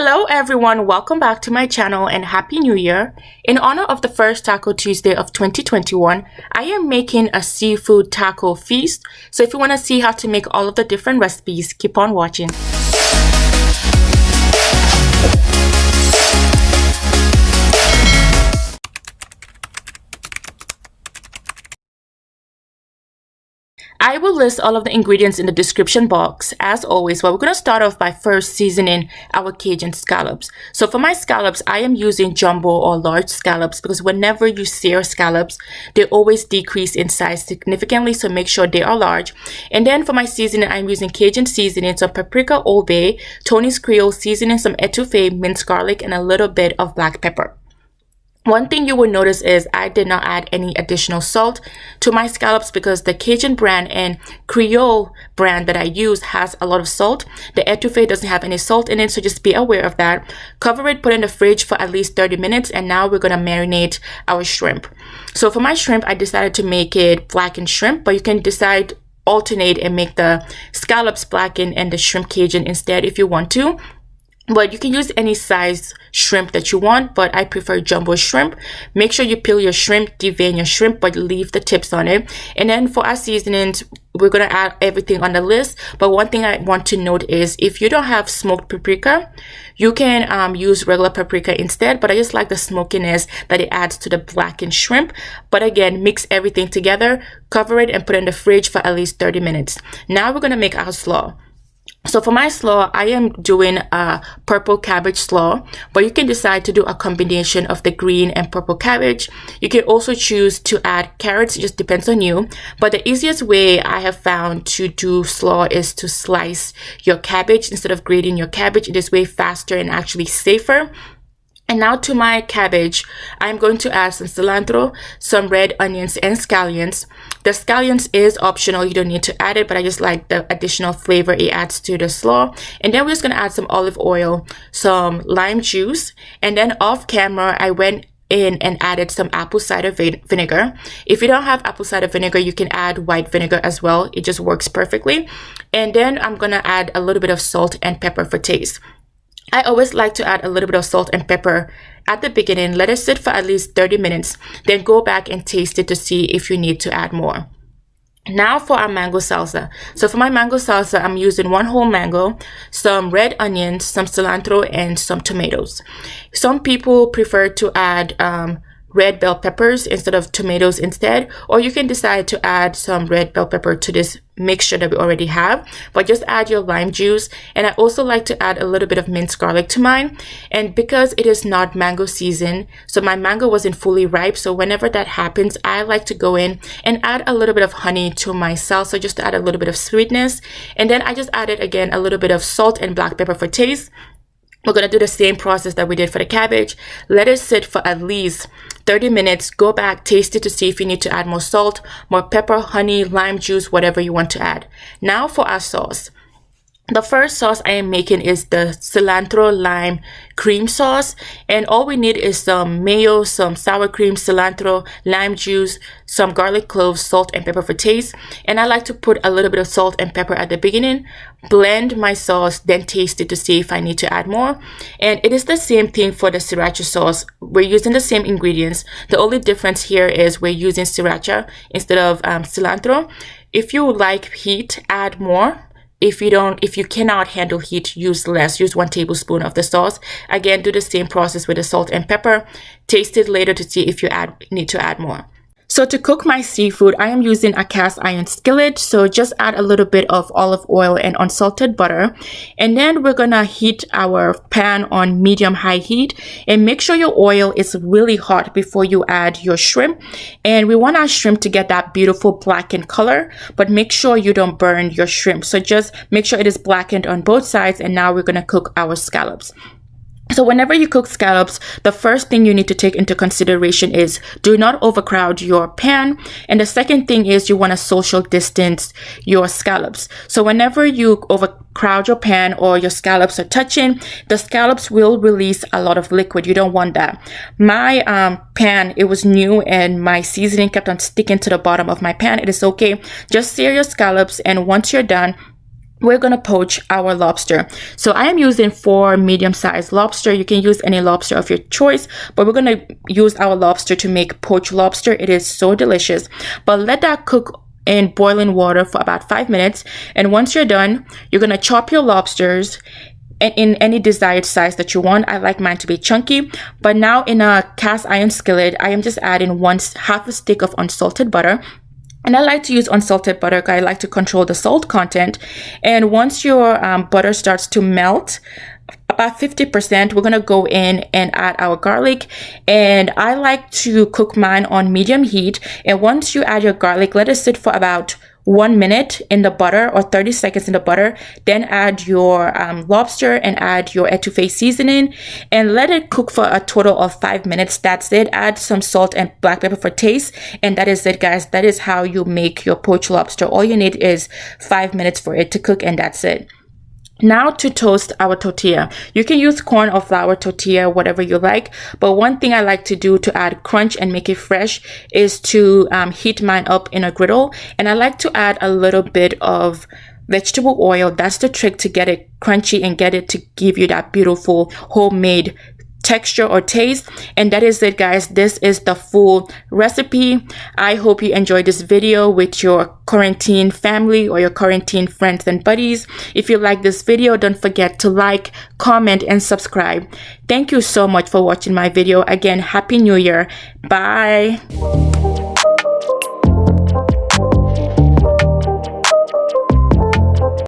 Hello everyone, welcome back to my channel and Happy New Year. In honor of the first Taco Tuesday of 2021, I am making a seafood taco feast. So if you want to see how to make all of the different recipes, keep on watching. I will list all of the ingredients in the description box as always, but we're going to start off by first seasoning our Cajun scallops. So for my scallops, I am using jumbo or large scallops because whenever you sear scallops, they always decrease in size significantly, so make sure they are large. And then for my seasoning, I'm using Cajun seasoning, some paprika, Old Bay, Tony's Creole seasoning, some Étouffée, minced garlic, and a little bit of black pepper. One thing you will notice is I did not add any additional salt to my scallops because the Cajun brand and Creole brand that I use has a lot of salt. The Étouffée doesn't have any salt in it, so just be aware of that. Cover it, put it in the fridge for at least 30 minutes, and now we're going to marinate our shrimp. So for my shrimp, I decided to make it blackened shrimp, but you can decide alternate and make the scallops blackened and the shrimp Cajun instead if you want to. But you can use any size shrimp that you want, but I prefer jumbo shrimp. Make sure you peel your shrimp, devein your shrimp, but leave the tips on it. And then for our seasonings, we're going to add everything on the list. But one thing I want to note is if you don't have smoked paprika, you can use regular paprika instead. But I just like the smokiness that it adds to the blackened shrimp. But again, mix everything together, cover it, and put it in the fridge for at least 30 minutes. Now we're going to make our slaw. So for my slaw, I am doing a purple cabbage slaw, but you can decide to do a combination of the green and purple cabbage. You can also choose to add carrots, it just depends on you. But the easiest way I have found to do slaw is to slice your cabbage instead of grating your cabbage. It is way faster and actually safer. And now to my cabbage, I'm going to add some cilantro, some red onions, and scallions. The scallions is optional, you don't need to add it, but I just like the additional flavor it adds to the slaw. And then we're just going to add some olive oil, some lime juice, and then off camera, I went in and added some apple cider vinegar. If you don't have apple cider vinegar, you can add white vinegar as well. It just works perfectly. And then I'm going to add a little bit of salt and pepper for taste. I always like to add a little bit of salt and pepper at the beginning, let it sit for at least 30 minutes, then go back and taste it to see if you need to add more. Now for our mango salsa. So for my mango salsa, I'm using one whole mango, some red onions, some cilantro, and some tomatoes. Some people prefer to add red bell peppers instead of tomatoes instead, or you can decide to add some red bell pepper to this mixture that we already have, but just add your lime juice. And I also like to add a little bit of minced garlic to mine, and because it is not mango season, so my mango wasn't fully ripe, so whenever that happens, I like to go in and add a little bit of honey to my salsa just to add a little bit of sweetness. And then I just added again a little bit of salt and black pepper for taste. We're going to do the same process that we did for the cabbage. Let it sit for at least 30 minutes. Go back, taste it to see if you need to add more salt, more pepper, honey, lime juice, whatever you want to add. Now for our sauce. The first sauce I am making is the cilantro lime cream sauce, and all we need is some mayo, some sour cream, cilantro, lime juice, some garlic cloves, salt, and pepper for taste. And I like to put a little bit of salt and pepper at the beginning, blend my sauce, then taste it to see if I need to add more. And it is the same thing for the sriracha sauce. We're using the same ingredients. The only difference here is we're using sriracha instead of cilantro. If you like heat, add more. If you cannot handle heat, use less. Use 1 tablespoon of the sauce. Again, do the same process with the salt and pepper. Taste it later to see if you need to add more. So to cook my seafood, I am using a cast iron skillet. So just add a little bit of olive oil and unsalted butter. And then we're gonna heat our pan on medium-high heat. And make sure your oil is really hot before you add your shrimp. And we want our shrimp to get that beautiful blackened color, but make sure you don't burn your shrimp. So just make sure it is blackened on both sides. And now we're gonna cook our scallops. So whenever you cook scallops, the first thing you need to take into consideration is do not overcrowd your pan. And the second thing is you want to social distance your scallops. So whenever you overcrowd your pan or your scallops are touching, the scallops will release a lot of liquid. You don't want that. My pan, it was new and my seasoning kept on sticking to the bottom of my pan. It is okay. Just sear your scallops, and once you're done, we're gonna poach our lobster. So I am using 4 medium-sized lobster. You can use any lobster of your choice, but we're gonna use our lobster to make poached lobster. It is so delicious. But let that cook in boiling water for about 5 minutes. And once you're done, you're gonna chop your lobsters in any desired size that you want. I like mine to be chunky. But now in a cast iron skillet, I am just adding half a stick of unsalted butter. And I like to use unsalted butter because I like to control the salt content. And once your butter starts to melt, about 50%, we're going to go in and add our garlic. And I like to cook mine on medium heat. And once you add your garlic, let it sit for about 1 minute in the butter or 30 seconds in the butter. Then add your lobster and add your étouffée seasoning and let it cook for a total of 5 minutes. That's it. Add some salt and black pepper for taste, and that is it, guys. That is how you make your poached lobster. All you need is 5 minutes for it to cook, and that's it. Now to toast our tortilla. You can use corn or flour tortilla, whatever you like. But one thing I like to do to add crunch and make it fresh is to heat mine up in a griddle. And I like to add a little bit of vegetable oil. That's the trick to get it crunchy and get it to give you that beautiful homemade texture or taste. And that is it, guys. This is the full recipe. I hope you enjoyed this video with your quarantine family or your quarantine friends and buddies. If you like this video, don't forget to like, comment, and subscribe. Thank you so much for watching my video. Again, Happy New Year. Bye.